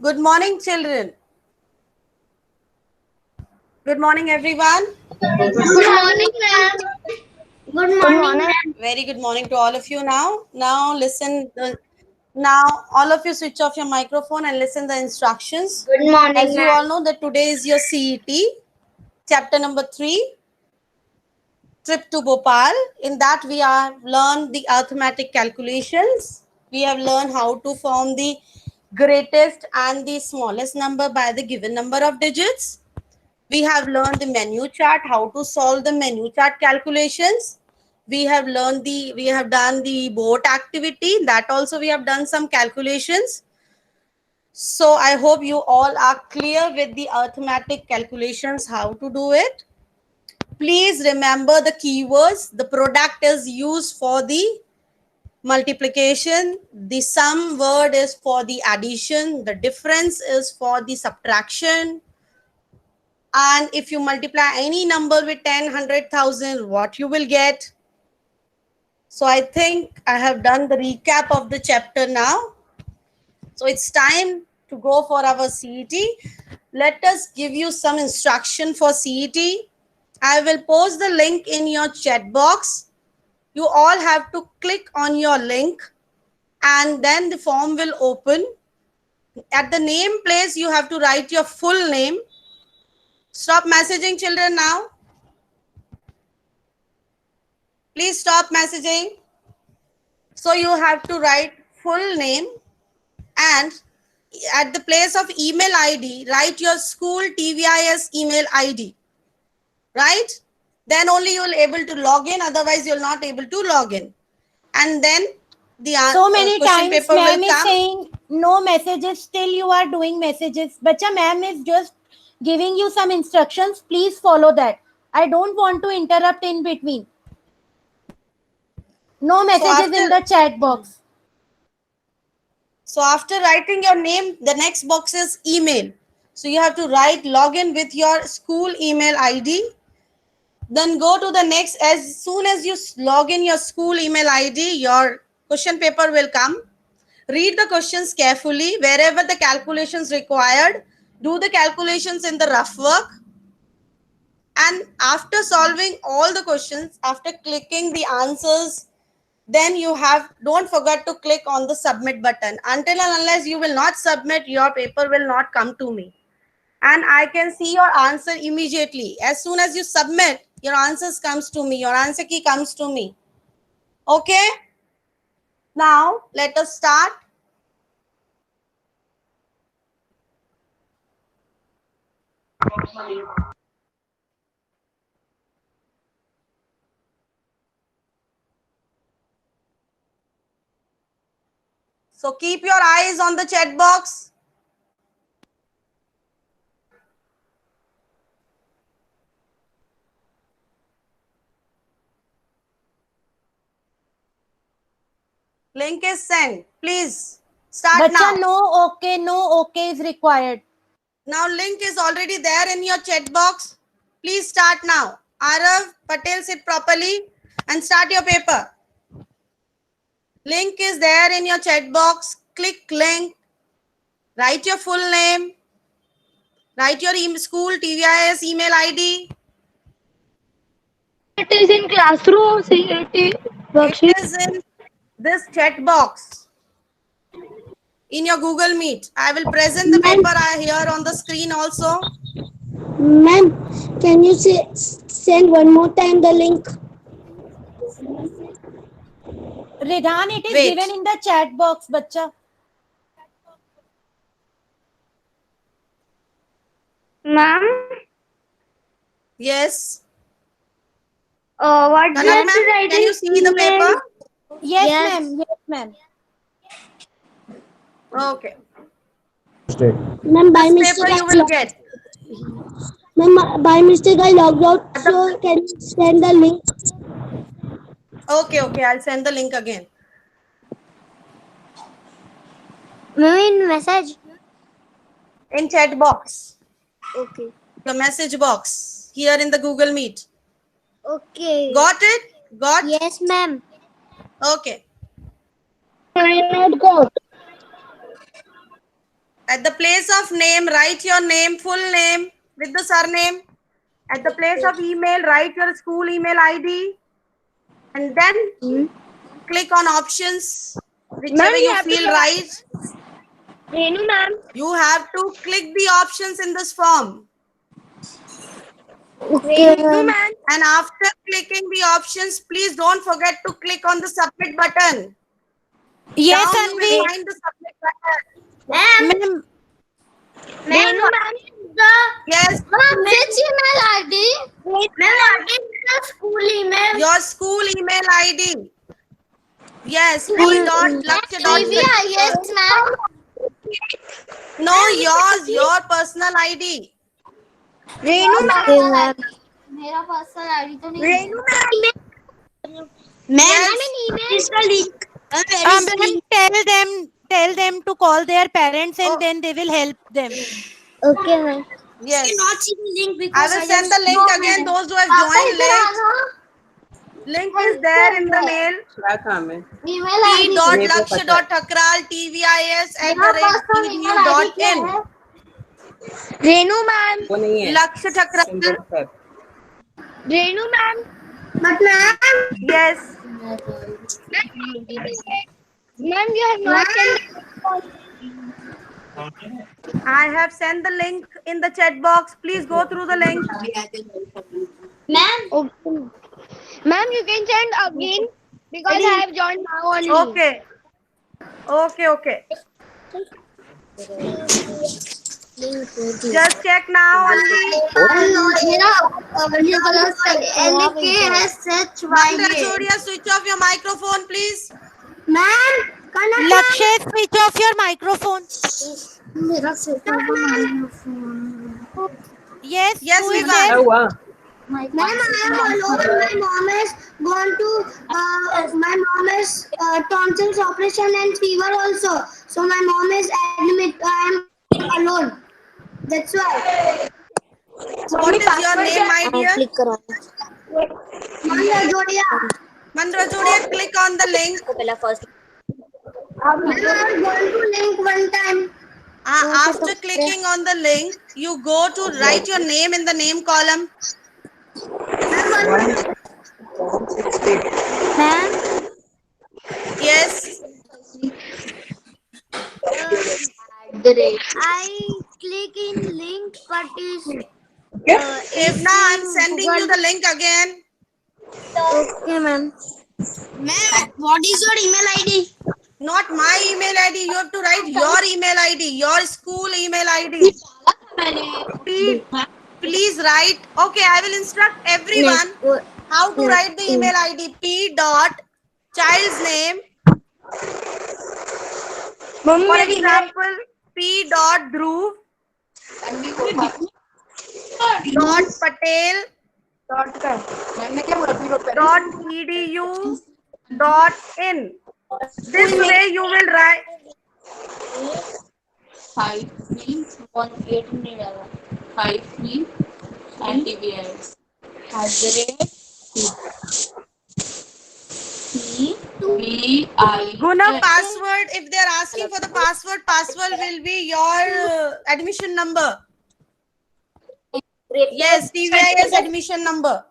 Good morning, children. Good morning, everyone. Good morning, ma'am. Good morning, ma'am. Very good morning to all of you now. Now listen. Now all of you switch off your microphone and listen the instructions. Good morning, As you ma'am. all know that today is your CET, chapter number 3, trip to Bhopal. In that we have learned the arithmetic calculations. We have learned how to form the greatest and the smallest number by the given number of digits. We have learned the menu chart, how to solve the menu chart calculations. We have done the boat activity. That also we have done some calculations. So I hope you all are clear with the arithmetic calculations, how to do it. Please remember the keywords. The product is used for the multiplication. The sum word is for the addition. The difference is for the subtraction. And if you multiply any number with 10, 100,000, what you will get? So I think I have done the recap of the chapter now. So it's time to go for our CET. Let us give you some instruction for CET. I will post the link in your chat box. You all have to click on your link and then the form will open. At the name place, you have to write your full name. Stop messaging, children, now. Please stop messaging. So you have to write full name and at the place of email ID, write your school TVIS email ID. Right? Then only you will able to log in. Otherwise, you will not able to log in. And then the so many question times paper ma'am will is come. saying no messages, still you are doing messages. Bacha, ma'am is just giving you some instructions, please follow that. I don't want to interrupt in between. No messages in the chat box. So after writing your name, the next box is email. So you have to write login with your school email ID. Then go to the next. As soon as you log in your school email ID, your question paper will come. Read the questions carefully. Wherever the calculations required, do the calculations in the rough work. And after solving all the questions, after clicking the answers, then you have, don't forget to click on the submit button. Until and unless you will not submit, your paper will not come to me. And I can see your answer immediately. As soon as you submit, your answers comes to me. Your answer key comes to me. Okay? Now, let us start. So keep your eyes on the chat box. Link is sent. Please start Bacha, now. no okay is required. Now link is already there in your chat box. Please start now. Arav Patel, sit properly and start your paper. Link is there in your chat box. Click link. Write your full name. Write your school TVIS email ID. It is in classroom CET It worksheet. is in this chat box in your Google Meet. I will present the paper here on the screen also. Ma'am, can you send one more time the link? Ridhan, it is Wait. given in the chat box, bacha. Ma'am, Yes. what Kanak just ma'am, writing can you see the email? paper? Yes, Yes. ma'am. Yes, ma'am. Okay. Ma'am, by This mistake paper you will get. Ma'am, by mistake I logged out. So can you send the link? Okay, I'll send the link again. Ma'am, message. In chat box. Okay. The message box here in the Google Meet. Okay. Got it? Got? Yes, ma'am. Okay. I not got. At the place of name, write your name, full name with the surname. At the place of email, write your school email ID. And then click on options, whichever you feel right. Renu ma'am. You have to click the options in this form. Okay, ma'am. Ma'am. And after clicking the options, please don't forget to click on the submit button. Yes, Down you will Anvi. find the submit button. Ma'am, Renu ma'am. Yes, Which email ID? Ma'am, what is the school email? your school email ID. Yes, p.lakshya. Yes, ma'am. No, yours, your personal ID. Renu Okay, ma'am. मेरा personal ID तो नहीं Renu ma'am इसका link ma'am, tell them to call their parents and Oh. then they will help them. Okay, ma'am. Yes. not see the link I because will send the link again. Those who have joined late. Link is there in the mail. email ID p.lakshya.thakral@tvis@edu.in. Renu ma'am Lakshya Thakral. Renu ma'am but ma'am Yes. ma'am you have not sent I have sent the link in the chat box. Please go through the link. ma'am ma'am you can send again because I have joined now only Okay. Okay. Just check now only. Mandrachodia, switch off your microphone, please. ma'am Lakshay, switch off your microphone. Yes, Yes, who is Vivek. there? Ma'am, I am alone. My mom has gone to my mom has tonsils operation and fever also. So my mom is admit. I am alone. That's why. What is your name, my dear? Click करो. Manda Jodia. Mandrachodia, click on the link. Ma'am, I have gone to link one time. After clicking on the link, you go to write your name in the name column. Ma'am. Yes. I click in link, but is Evna, I'm sending you the link again. Okay, ma'am. ma'am, what is your email ID? Not my email ID. You have to write your email ID, your school email ID. Please write. Okay, I will instruct everyone how to write the email ID. P dot child's name. For example, P dot Dhruv dot Patel dot edu dot in. This way you will write. 5 means 1 8 नहीं डाला 5 means antivirus @CVI Guna password. If they are asking for the password, password will be your admission number. Yes, TVIS admission number.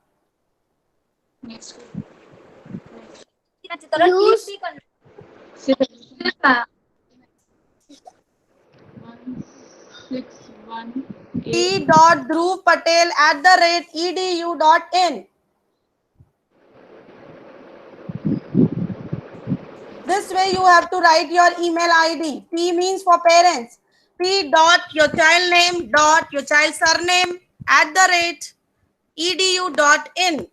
next Use 161 P dot Dhruv Patel @edu.in. This way you have to write your email ID. P means for parents. P dot your child name dot your child surname @edu.in.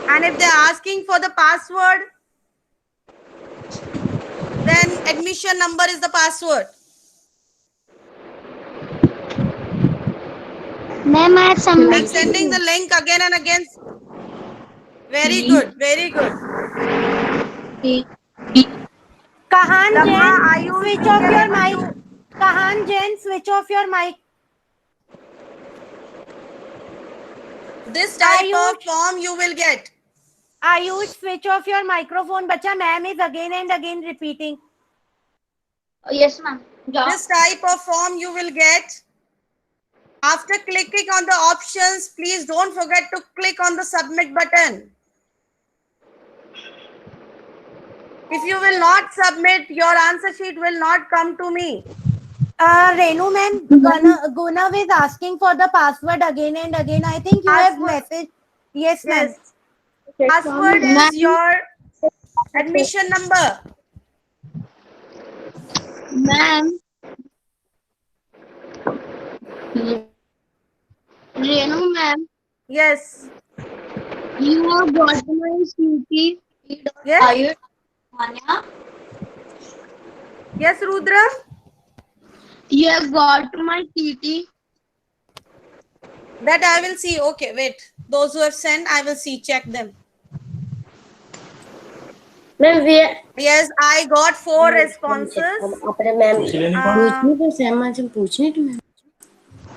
And if they're asking for the password, then admission number is the password. ma'am, I have I'm submitted. sending the link again and again. Very good, very good. Kahan Dhamma, Jain, Ayush, switch you off can your able mic. to- Kahan Jain, switch off your mic. This type of Ayush. form you will get. Ayush, switch off your microphone. Bacha, ma'am is again and again repeating. Yes, ma'am. Yeah. This type of form you will get. After clicking on the options, please don't forget to click on the submit button. If you will not submit, your answer sheet will not come to me. Renu ma'am, Gunav is asking for the password again and again. I think you have Password. messaged. Yes, ma'am. Yes. Password Ma'am. is your admission number. Ma'am, Renu ma'am, Yes. you have got my CT. Yes. Anya. Yes, Rudra. You have got my CT. That I will see. Okay, wait. Those who have sent, I will see. Check them. Ma'am Yes, I got 4 responses. अपने ma'am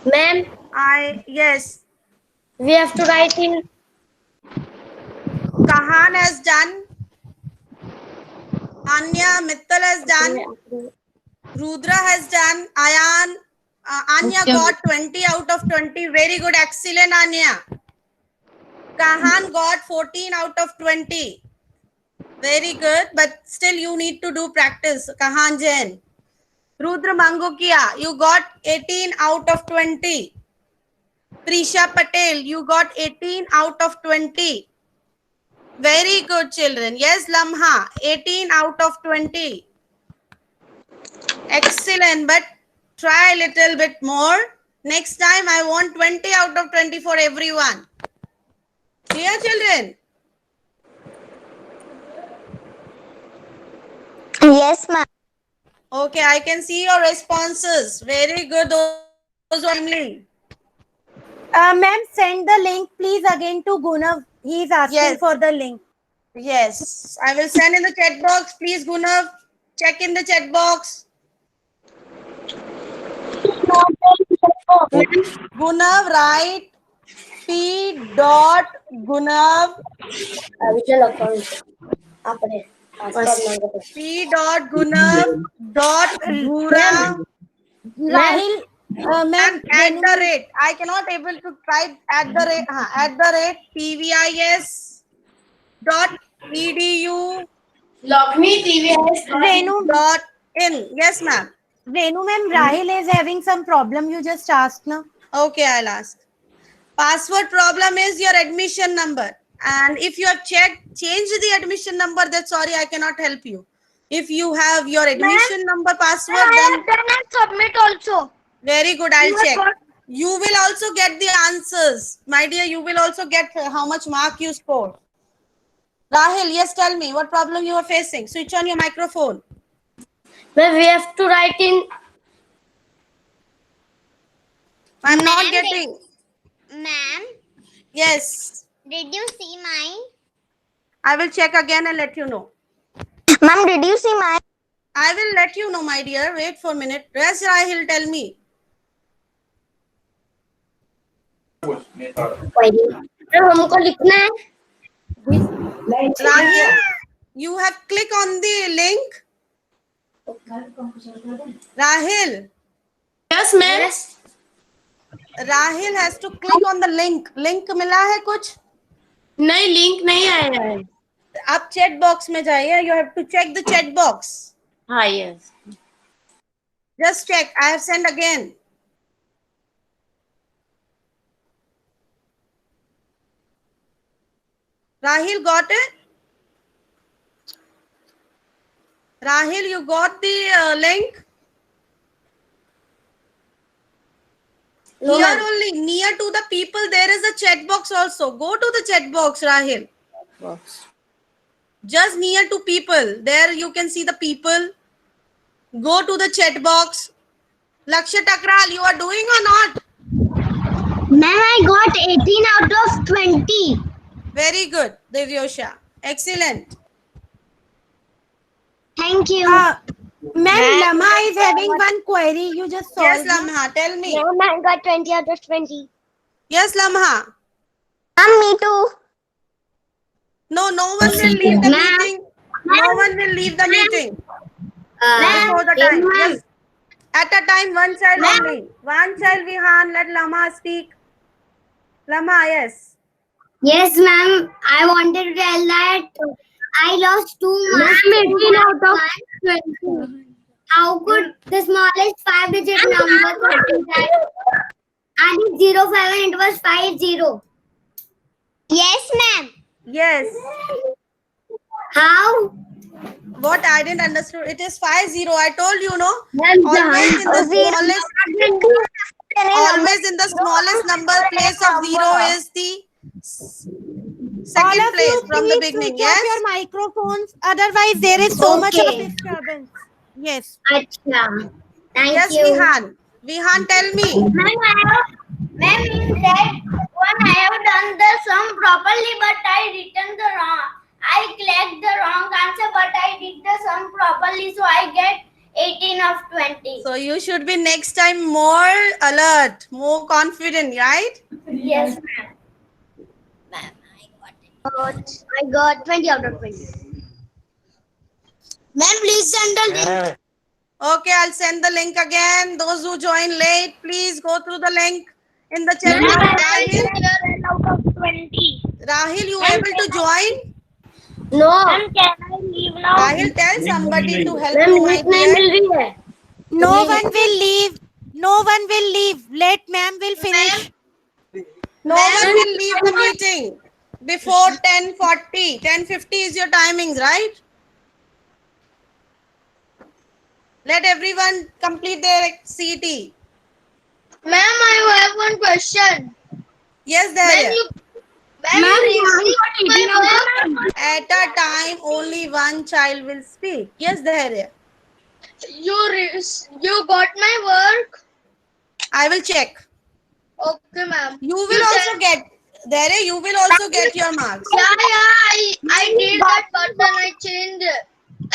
Uh, ma'am yes. we have to write in Kahan has done. Anya Mittal has done. Rudra has done. Ayan. Anya got 20 out of 20. Very good. Excellent, Anya. Kahan got 14 out of 20. Very good. But still you need to do practice. Kahan Jain. Rudra Mangokia, you got 18 out of 20. Prisha Patel, you got 18 out of 20. Very good, children. Yes, Lamha, 18 out of 20. Excellent, but try a little bit more. Next time, I want 20 out of 20 for everyone. Clear, children? Yes, ma'am. Okay, I can see your responses. Very good. Those only. Ma'am, send the link please again to Gunav. He is asking Yes. for the link. Yes, I will send in the chat box. Please, Gunav, check in the chat box. Gunav, write P. Gunav अपने P. Gunav Bhura Rahil, ma'am, and at the rate. I cannot able to type at the rate PVIS dot edu Renu, dot in. Yes, ma'am. Renu ma'am, Rahil is having some problem. You just asked now. Okay, I'll ask. Password problem is your admission number. And if you have changed the admission number, then sorry, I cannot help you. If you have your admission number password, then done and submit also. very good, I'll You have check. got- You will also get the answers. My dear, you will also get how much mark you scored. Rahil, yes, tell me what problem you are facing. Switch on your microphone. Ma'am we have to write in I'm not getting. Ma'am, Yes, did you see mine? I will check again and let you know. Ma'am, did you see mine? I will let you know, my dear. Wait for a minute. Yes, Rahil, tell me. हमको लिखना है Rahil, you have click on the link. Rahil, yes ma'am Rahil has to click on the link. Link मिला है कुछ? नहीं link नहीं आया है आप chat box में जाइए. You have to check the chat box. हाँ yes Just check. I have sent again. Rahil got it? Rahil, you got the link? No, Here ma'am. only, near to the people, there is a chat box also. Go to the chat box, Rahil. box Just near to people. There you can see the people. Go to the chat box. Lakshya Takral, you are doing or not? Ma'am, I got 18 out of 20. Very good, Divyosha. Excellent. Thank you. Ma'am, Lama is having one query. You just solve. Yes, Lamha, tell me. Ma'am, I got 20 out of 20. Yes, Lamha. Ma'am, me too. No, no one will leave the Ma'am. meeting. No one will leave the meeting. Before the time. ma'am. Yes. At a time, one child Ma'am. only. One child, Vihan. Let Lama speak. Lama, yes. Yes, ma'am. I wanted to tell that I lost 2 marks. Ma'am, 18 out of 20. How could the smallest 5-digit number could be that? I did 05 and it was 50. Yes, ma'am. Yes. How? What I didn't understand. It is 50. I told you, no? Ma'am, Always in the Zero. smallest. Always in the smallest number place of 0 is the All second of place you, from the please beginning. switch off Yes. your microphones. Otherwise, there is so much of Okay. disturbance. Yes. Acha. Thank Yes, you. Vihan. Vihan, tell me. Ma'am, in that one I have done the sum properly, but I written the wrong. I clicked the wrong answer, but I did the sum properly, so I get 18 of 20. So you should be next time more alert, more confident, right? Yes, ma'am. I got 20 out of 20. Ma'am, please send the link. Okay, I'll send the link again. Those who join late, please go through the link in the chat box. Rahil, out of 20. Rahil, you able to join? No. Ma'am, can I leave now? Rahil, tell somebody to help you, my dear. No one will leave. No one will leave. Let ma'am will finish. No one will leave the meeting before 10:40. 10:50 is your timings, right? Let everyone complete their CET. Ma'am, I have one question. Yes, there. At a time, only one child will speak. Yes, there. You got my work? I will check. Okay, ma'am. You will also get there. You will also get your marks. I did that, but then I changed it.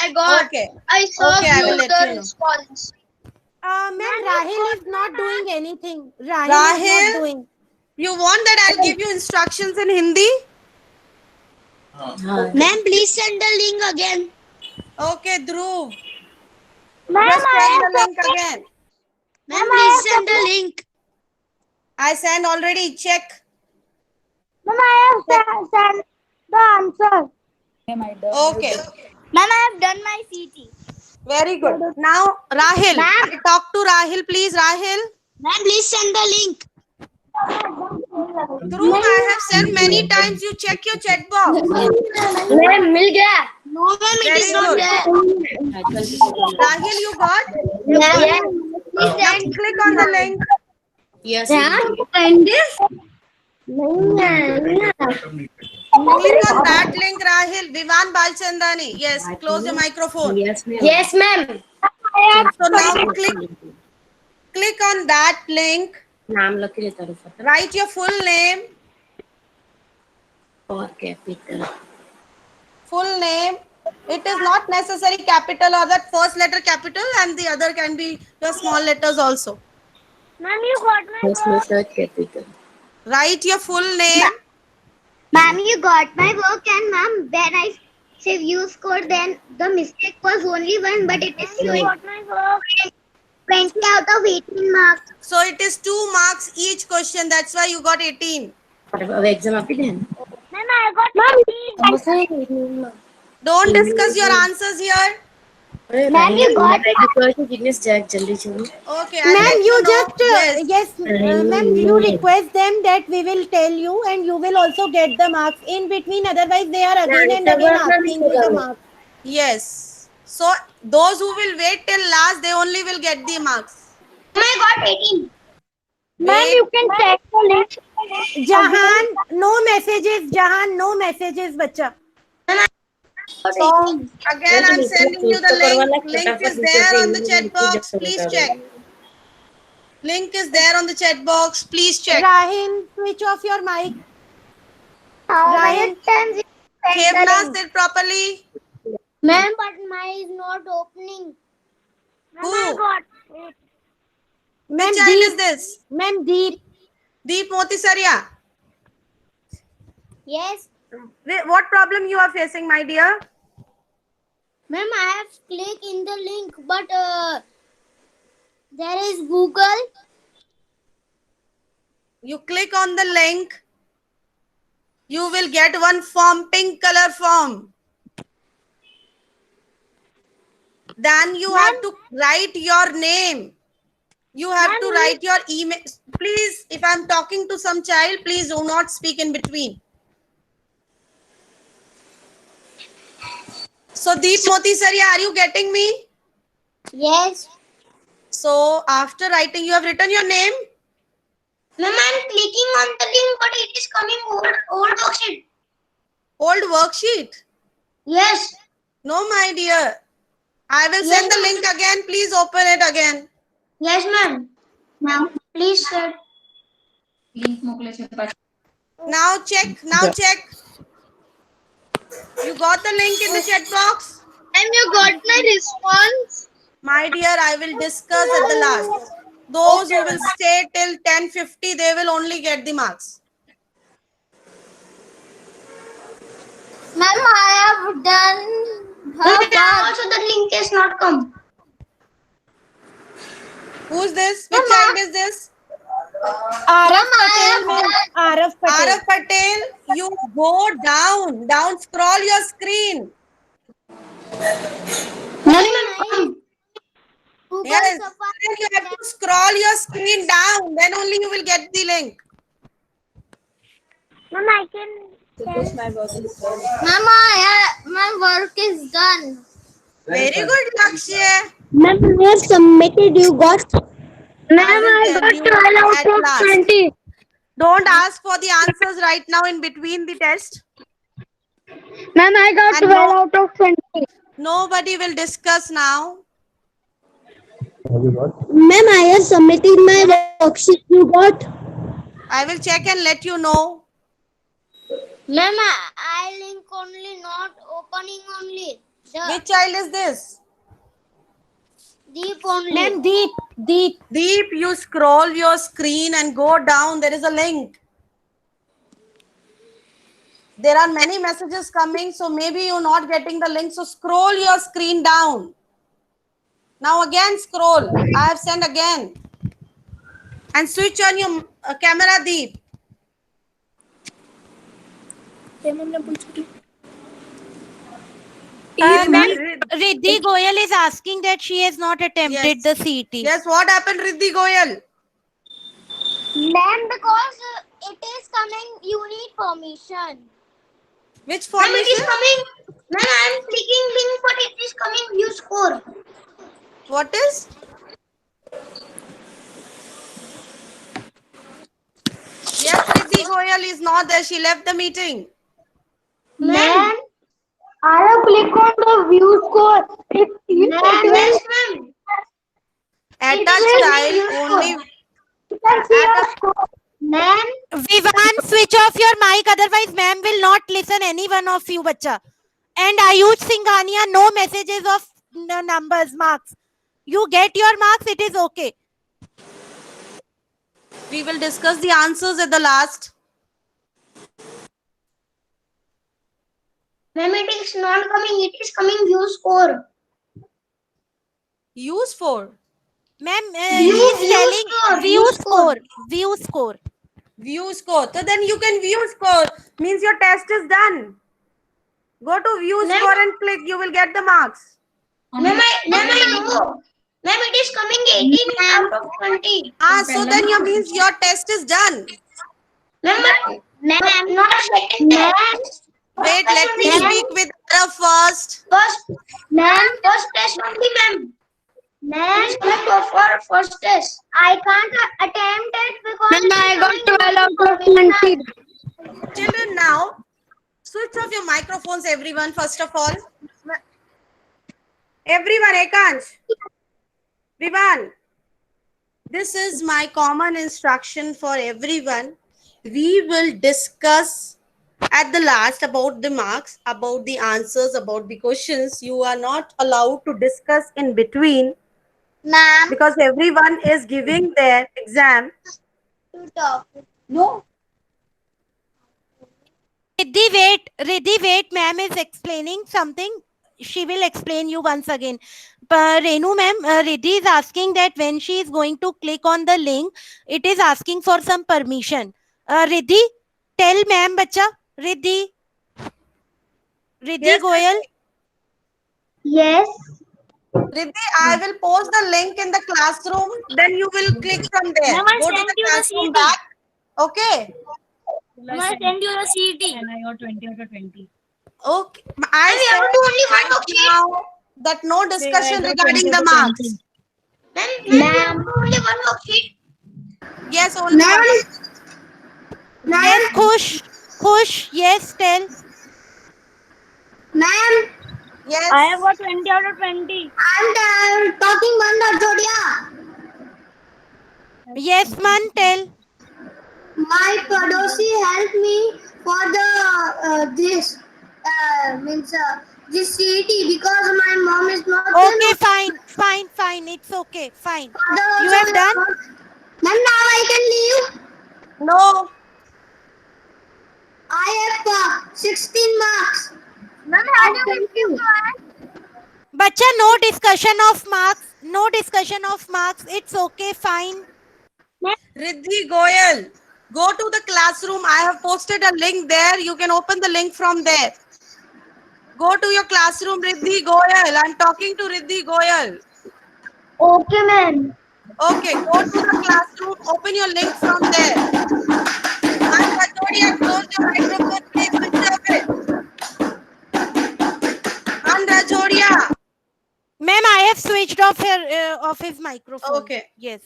I got. Okay. I saw Okay, I will let the you know. response. Ma'am, Rahil is not doing anything. Rahil is Rahil? not doing. You want that I'll give you instructions in Hindi? Ma'am, please send the link again. Okay, Dhruv. Just send the link again. Ma'am, please send the link. I sent already. Check. Ma'am, I have sent the answer. Okay. Ma'am, I have done my CT. Very good. Now, Rahil. Ma'am. I talk to Rahil, please. Rahil. Ma'am, please send the link. Dhruv, I have sent many times. You check your chat box. Ma'am, मिल गया. No, ma'am, it Very is not good. there. Rahil, you got? Yes. Please Now send. click on the link. Yes. Send this. Click on that link, Rahil. Vivan Balchandani. Yes, close your microphone. Yes, ma'am. Yes, ma'am. So now click on that link. नाम लिख ले तारे फटा Write your full name. और capital Full name. It is not necessary capital or that first letter capital and the other can be your small letters also. Ma'am, you got my first letter capital Write your full name. Ma'am, you got my work, and ma'am, when I say view score, then the mistake was only one, but it is showing. You got my work. 20 out of 18 marks. So it is 2 marks each question. That's why you got 18. अब exam आप ही दें Ma'am, I got 18. Don't discuss your answers here. Ma'am, you got गिनीज जैक जल्दी चलो Okay. I'll Ma'am, let you know. just yes, ma'am, you request them that we will tell you, and you will also get the marks in between. Otherwise, they are again and again asking you the marks. Yes. So those who will wait till last, they only will get the marks. I got 18. Ma'am, you can check the link. Jahan, no messages. Jahan, no messages, bacha. So again, I'm sending you the link. Link is there on the chat box. Please check. Link is there on the chat box. Please check. Rahil, switch off your mic. How Right. many times you sent the Khevna, link? sit properly. Ma'am, but mine is not opening. Who? got Ma'am, Which child is Deep. this? Ma'am, Deep. Deep Motisaria. Yes. What problem you are facing, my dear? Ma'am, I have clicked in the link, but there is Google. You click on the link. You will get one form, pink color form. Then you have to write your name. You have to write your email. Please, if I'm talking to some child, please do not speak in between. So Deep Moti Saria, are you getting me? Yes. So after writing, you have written your name. Ma'am, I'm clicking on the link, but it is coming old worksheet. Old worksheet. Yes. No, my dear. I will send the link again. Please open it again. Yes, ma'am. Ma'am, please, sir. Link मोकले છે પાછું. Now check. Now check. You got the link in the chat box? And you got my response? My dear, I will discuss at the last. Those who will stay till 10:50, they will only get the marks. Ma'am, I have done her part. Also, the link is not come. Who's this? Which child is this? Arav Patel, ma'am. Arav Patel. Arav Patel, you go down. Down, scroll your screen. Ma'am. Yes, then you have to scroll your screen down. Then only you will get the link. Ma'am, I can. Ma'am, my work is done. Very good, Lakshya. Ma'am, I have submitted. You got. Ma'am, I I will got tell you 12 at out of last. 20. Don't ask for the answers right now in between the test. Ma'am, I got And 12 out of 20. Nobody will discuss now. Ma'am, I have submitted my worksheet. You got. I will check and let you know. Ma'am, I link only, not opening only. Which child is this? Deep only. Ma'am, Deep. Deep, you scroll your screen and go down. There is a link. There are many messages coming, so maybe you're not getting the link. So scroll your screen down. Now again scroll. I have sent again. And switch on your camera, Deep. Ma'am, Riddhi Goyal is asking that she has not attempted the CET. Yes, what happened, Riddhi Goyal? Ma'am, because it is coming, you need permission. Which Ma'am, formation? it is coming. Ma'am, I am clicking link, but it is coming view score. What is? Yes, Riddhi Goyal is not there. She left the meeting. Ma'am, I have clicked on the view score. Yes, ma'am. At It a is child view only. score. You can see your score. Ma'am, Vivan, switch off your mic, otherwise ma'am will not listen any one of you, bacha. And Ayush Singhania, no messages of numbers, marks. You get your marks, it is okay. We will discuss the answers at the last. ma'am, it is not coming. It is coming view score. Use for. Ma'am, View he's telling score, view view score. View score. View score. So then you can view score. Means your test is done. Go to view Ma'am. score and click. You will get the marks. Ma'am, I know. Ma'am, it is coming 18 out of 20. So then you means your test is done. Ma'am, I'm not second test. Wait, let me speak with her first. First test only, ma'am. Ma'am, for first test. I can't attempt it because I got 12 out of 20. Children, now switch off your microphones, everyone. First of all, everyone, Ekansh, Vivan, this is my common instruction for everyone. We will discuss at the last about the marks, about the answers, about the questions. You are not allowed to discuss in between Ma'am, because everyone is giving their exam. to talk. No. Riddhi, wait, ma'am is explaining something. she will explain you once again. Renu ma'am, Riddhi is asking that when she is going to click on the link, it is asking for some permission. Riddhi, tell ma'am, bacha. Riddhi Yes, Goyal. Yes. Riddhi, I will post the link in the classroom. Then you will click from there. Ma'am, I Go to sent the you the classroom CD. back. Okay. Ma'am, I sent you the CD. And I got 20 out of 20. Okay. And we have to do only one worksheet. Now that no discussion got regarding 20 the out of marks. 20. Ma'am, we have to do only one worksheet. Yes, only one. Yes, Khush. Yes, tell. Ma'am, Yes. I have got 20 out of 20. I'm talking Bandar Jodia. Yes, man, tell. My padosi helped me for the this CET because my mom is not Okay, fine. It's okay, fine. You have done? Ma'am, now I can leave. No. I have 16 marks. Ma'am, how do you give Bacha, no discussion of marks. It's okay, fine. Riddhi Goyal, go to the classroom. I have posted a link there. You can open the link from there. Go to your classroom, Riddhi Goyal. I'm talking to Riddhi Goyal. Okay, ma'am. Okay, go to the classroom. Open your link from there. And Rajodia, close your microphone. Please switch off it. And Rajodia. Ma'am, I have switched off his microphone. Okay. Yes.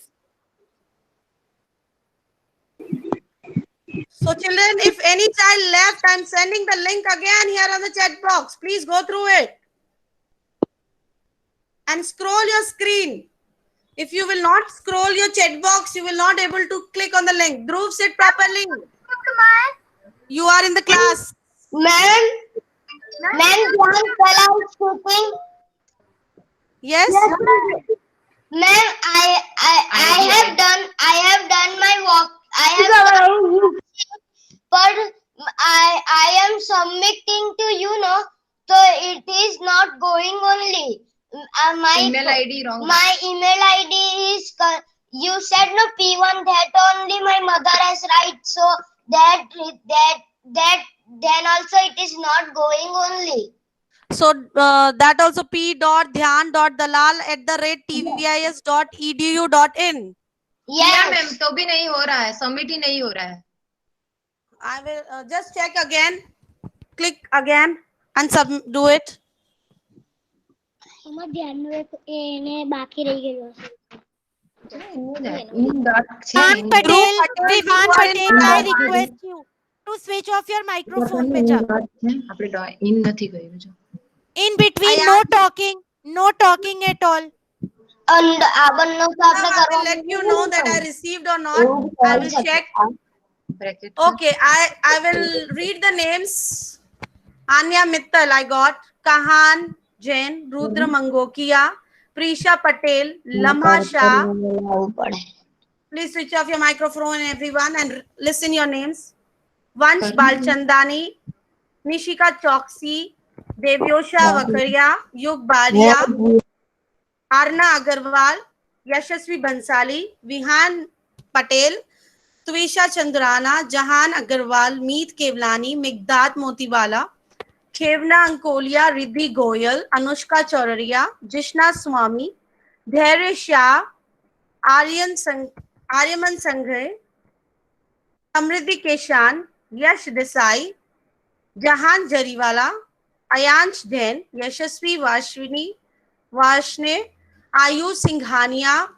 So children, if any child left, I'm sending the link again here on the chat box. Please go through it. And scroll your screen. If you will not scroll your chat box, you will not able to click on the link. Dhruv, sit properly. You are in the class. Ma'am, John fell out shooting. Yes? Ma'am, I have done my work. But I am submitting to you, no? So it is not going only. My Email ID wrong. My email ID is you said no P1, that only my mother has right. So that then also it is not going only. So that also p.dhyan.dalal@tvis.edu.in. Yes. Ma'am तो भी नहीं हो रहा है, submit ही नहीं हो रहा है. I will just check again. Click again and do it. એમાં ધ્યાનનું એને બાકી રહી ગયું હશે. Vivan Patel, I request you to switch off your microphone, bacha. આપણે ઇન નથી કર્યું જો. In between, no talking at all. And Now I will let you know that I received or not. I will check. Bracket. Okay, I will read the names. Anya Mittal, I got. Kahan Jain, Rudra Mangokia, Prisha Patel, Lamha Shah. Please switch off your microphone, everyone, and listen your names. Vansh Balchandani, Nishika Choksi, Devyosha Vakaria, Yug Baria, Arna Agarwal, Yashasvi Bansali, Vihan Patel, Twisha Chandrana, Jahan Agarwal, Meet Kevlani, Migdad Motiwala, Khevna Ankolia, Riddhi Goyal, Anushka Chauraria, Jishna Swami, Dhairya Shah, Aryaman Sanghay, Samriddhi Keshan, Yash Desai, Jahan Jariwala, Ayansh Jain, Yashasvi Vashne, Ayush Singhania,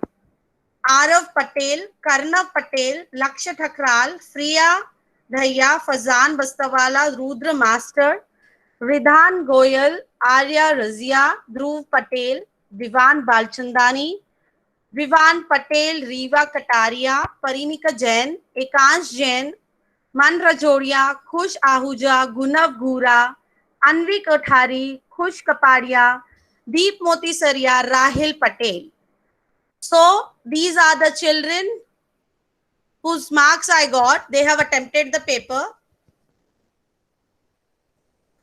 Arav Patel, Karna Patel, Laksha Thakral, Priya Dhaya, Fazan Bastawala, Rudra Master, Ridhan Goyal, Arya Razia, Dhruv Patel, Vivan Balchandani, Vivan Patel, Riva Kataria, Parinika Jain, Ekansh Jain, Man Rajodia, Khush Ahuja, Gunav Gura, Anvi Kothari, Khush Kapadia, Deep Moti Saria, Rahil Patel. So these are the children whose marks I got. They have attempted the paper.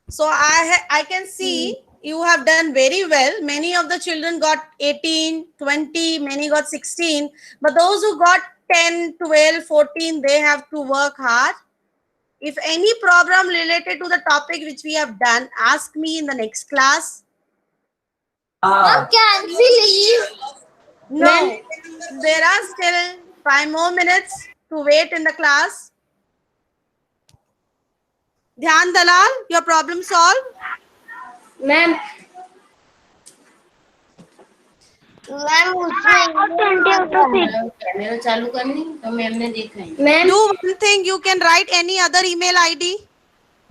So I can see You have done very well. Many of the children got 18, 20, many got 16. But those who got 10, 12, 14, they have to work hard. If any problem related to the topic which we have done, ask me in the next class. Can we leave? No, there are still 5 more minutes to wait in the class. Dhyan Dalal, your problem solved? Ma'am camera चालू करनी तो ma'am ने देखा है ma'am Do one thing, you can write any other email ID.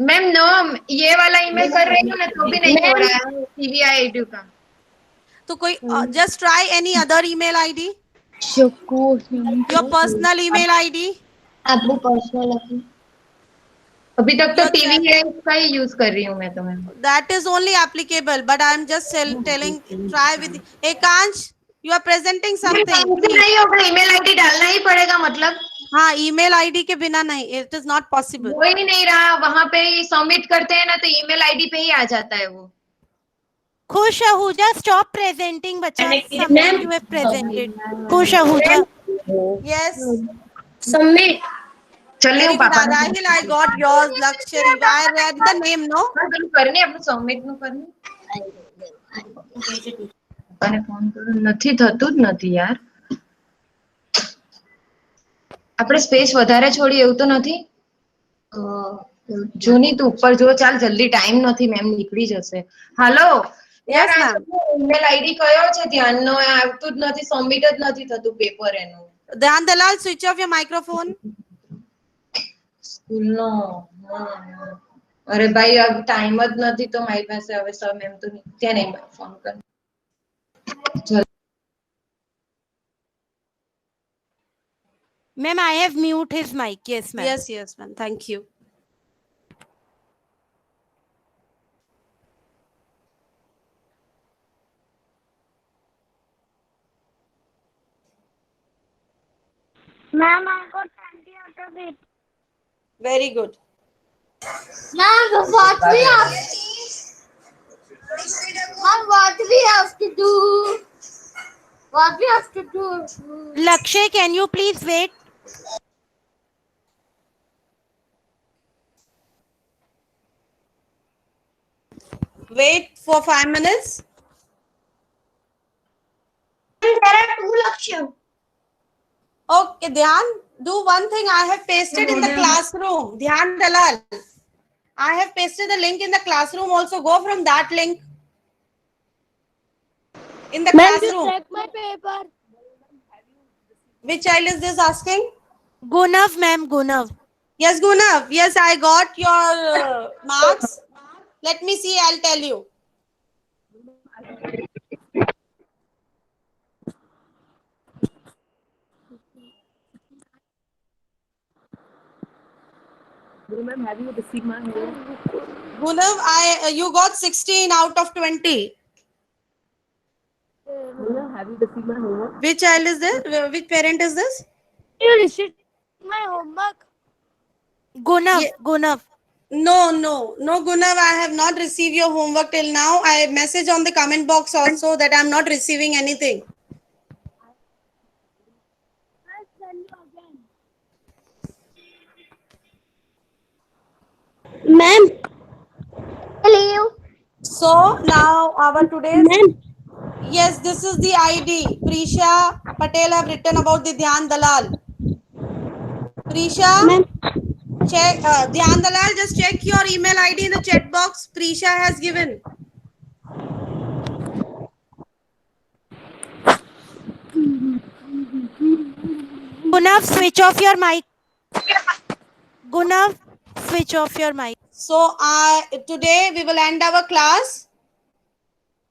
Ma'am no ये वाला email कर रही हूँ ना तो भी नहीं हो रहा है CBI एडू का. तो कोई just try any other email ID. Your personal email ID. आपको पर्सनल अभी तक तो TVI का ही यूज कर रही हूँ मैं तो ma'am. That is only applicable, but I am just telling, try with. Ekansh, you are presenting something. नहीं होगा, ईमेल आईडी डालना ही पड़ेगा मतलब. हाँ, email ID के बिना नहीं, it is not possible. हो ही नहीं रहा, वहाँ पे सबमिट करते हैं ना तो ईमेल आईडी पे ही आ जाता है वो. खुश आहूजा, stop presenting, बच्चा. Something you have presented. खुश आहूजा. Yes. सबमिट चल रही हूँ पापा. Rahil, I got yours. Lakshari, I read the name, no? करने આપણે સબમિટ નું કરને. અને ફોન કરું નથી થતું જ નથી યાર. આપણે સ્પેસ વધારે છોડી એવું તો નથી. જોની તું ઉપર જો, ચાલ જલ્દી ટાઈમ નથી, મેમ નીકળી જશે. હાલો Yes, ma'am. ઈમેલ આઈડી કયો છે? ધ્યાનનો આવતું જ નથી, સબમિટ જ નથી થતું પેપર એનું. Dhyan Dalal, switch off your microphone. સ્કૂલનો અરે ભાઈ अब ટાઈમ જ નથી તો મારી પાસે હવે સર મેમ તો ત્યાં નહીં ફોન કર. Ma'am, I have mute his mic. Yes, ma'am. Yes, yes, ma'am. Thank you. Ma'am I got 20 out of 8 Very good. Ma'am, what we have to do? What we have to do? Lakshay, can you please wait? Wait for 5 minutes. There are 2 Lakshya. Okay, Dhyan, do one thing. I have pasted in the classroom. Dhyan Dalal, I have pasted the link in the classroom. Also, go from that link. In the classroom. check my paper. Which child is this asking? Gunav, ma'am, Gunav. Yes, Gunav. Yes, I got your marks. Let me see. I'll tell you. Gunav, you got 16 out of 20. Which child is this? Which parent is this? You received my homework. Gunav, Yeah. Gunav. No, Gunav, I have not received your homework till now. I message on the comment box also that I'm not receiving anything. I'll send you again. Ma'am. Hello. So now our today's, Ma'am. yes, this is the ID. Prisha Patel have written about the Dhyan Dalal. Prisha, Ma'am. check, Dhyan Dalal, just check your email ID in the chat box. Prisha has given. Gunav, switch off your mic. Gunav, switch off your mic. So today we will end our class.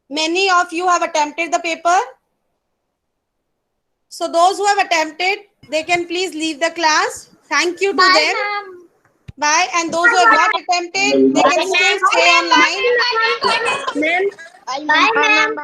Many of you have attempted the paper. So those who have attempted, they can please leave the class. Thank you to them. Bye. And those who have not attempted, they can still stay online. Bye, ma'am.